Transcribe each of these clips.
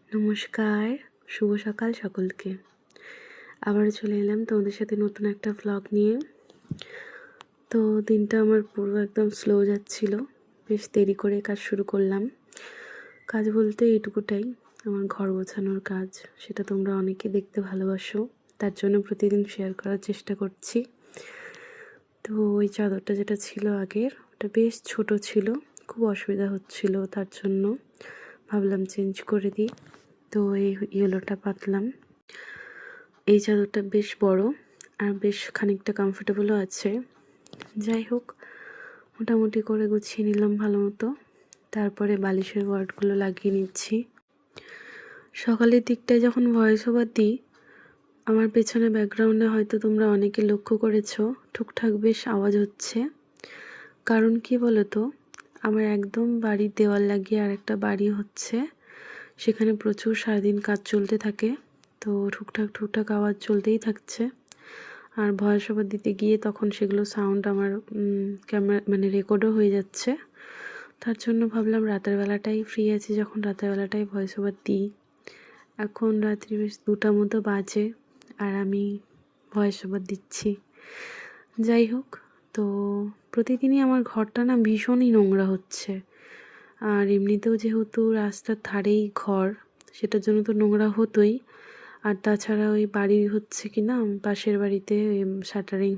নমস্কার, শুভ সকাল সকলকে। আবারও চলে এলাম তোমাদের সাথে নতুন একটা ভ্লগ নিয়ে। তো দিনটা আমার পুরো একদম স্লো যাচ্ছিল, বেশ দেরি করে কাজ শুরু করলাম। কাজ বলতে এইটুকুটাই, আমার ঘর গোছানোর কাজ। সেটা তোমরা অনেকে দেখতে ভালোবাসো, তার জন্য প্রতিদিন শেয়ার করার চেষ্টা করছি। তো ওই চাদরটা যেটা ছিল আগের, ওটা বেশ ছোট ছিল, খুব অসুবিধা হচ্ছিল, তার জন্য ভাবলাম চেঞ্জ করে দিই। তো এই ইয়েলোটা পাতলাম। এই চাদরটা বেশ বড় আর বেশ খানিকটা কমফোর্টেবলও আছে। যাই হোক, মোটামুটি করে গুছিয়ে নিলাম ভালো মতো। তারপরে বালিশের ওয়ার্ডগুলো লাগিয়ে নিচ্ছি। সকালের দিকটায় যখন ভয়েস ওভার দিই, আমার পেছনে ব্যাকগ্রাউন্ডে হয়তো তোমরা অনেকে লক্ষ্য করেছো টুকটাক বেশ আওয়াজ হচ্ছে। কারণ কি বলো তো, আমার একদম বাড়ির দেওয়াল লাগিয়ে আর একটা বাড়ি হচ্ছে, সেখানে প্রচুর সারাদিন কাজ চলতে থাকে। তো টুকটাক আওয়াজ চলতেই থাকছে। আর ভয়েস ওভার দিতে গিয়ে তখন সেগুলো সাউন্ড আমার ক্যামেরা রেকর্ডও হয়ে যাচ্ছে। তার জন্য ভাবলাম রাতের বেলাটাই ফ্রি আছি, যখন রাতের বেলাটাই ভয়েস ওভার দিই। এখন রাত্রি বেশ 2টা মতো বাজে আর আমি ভয়েস ওভার দিচ্ছি। যাই হোক, তো প্রতিদিনই আমার ঘরটা না ভীষণই নোংরা হচ্ছে। আর এমনিতেও যেহেতু রাস্তার ধারেই ঘর, সেটার জন্য তো নোংরা হতোই। আর তাছাড়া ওই বাড়ি হচ্ছে কি না, পাশের বাড়িতে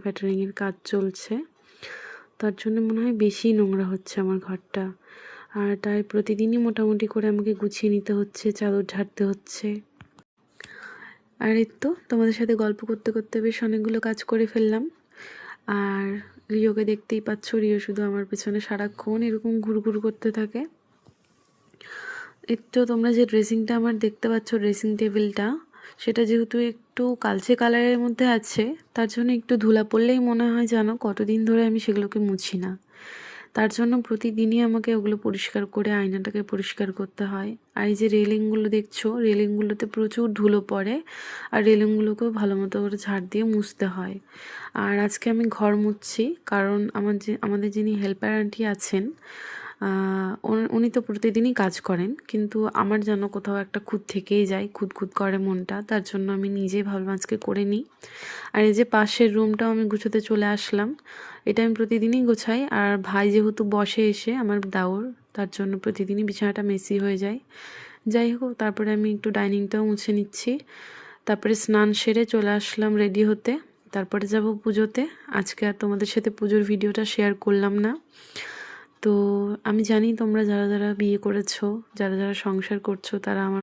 ফ্যাটারিংয়ের কাজ চলছে, তার জন্য মনে হয় বেশি নোংরা হচ্ছে আমার ঘরটা। আর তাই প্রতিদিনই মোটামুটি করে আমাকে গুছিয়ে নিতে হচ্ছে, চাদর ঝাড়তে হচ্ছে। আর এই তো তোমাদের সাথে গল্প করতে করতে বেশ অনেকগুলো কাজ করে ফেললাম। আর রিওকে দেখতেই পাচ্ছ, রিও শুধু আমার পেছনে সারাক্ষণ এরকম ঘুরঘুর করতে থাকে। একটু তোমরা যে ড্রেসিংটা আমার দেখতে পাচ্ছ, ড্রেসিং টেবিলটা, সেটা যেহেতু একটু কালচে কালারের মধ্যে আছে, তার জন্য একটু ধুলা পড়লেই মনে হয় জানো কতদিন ধরে আমি সেগুলোকে মুছি না। তার জন্য প্রতিদিনই আমাকে ওগুলো পরিষ্কার করে আয়নাটাকে পরিষ্কার করতে হয়। আর এই যে রেলিংগুলো দেখছো, রেলিংগুলোতে প্রচুর ধুলো পড়ে, আর রেলিংগুলোকেও ভালো মতো করে ঝাড় দিয়ে মুছতে হয়। আর আজকে আমি ঘর মুছছি, কারণ আমাদের যিনি হেল্পার আন্টি আছেন, উনি তো প্রতিদিনই কাজ করেন, কিন্তু আমার যেন কোথাও একটা খুঁত থেকেই যায়, খুঁত করে মনটা। তার জন্য আমি নিজেই ভাবলাম আজকে করে নিই। আর এই যে পাশের রুমটাও আমি গুছোতে চলে আসলাম। এটা আমি প্রতিদিনই গোছাই। আর ভাই যেহেতু বসে এসে আমার দাওর, তার জন্য প্রতিদিনই বিছানাটা মেসি হয়ে যায়। যাই হোক, তারপরে আমি একটু ডাইনিংটাও মুছে নিচ্ছি। তারপরে স্নান সেরে চলে আসলাম রেডি হতে। তারপরে যাব পুজোতে। আজকে আর তোমাদের সাথে পুজোর ভিডিওটা শেয়ার করলাম না। তো আমি জানি তোমরা যারা যারা বিয়ে করেছো, যারা যারা সংসার করছো, তারা আমার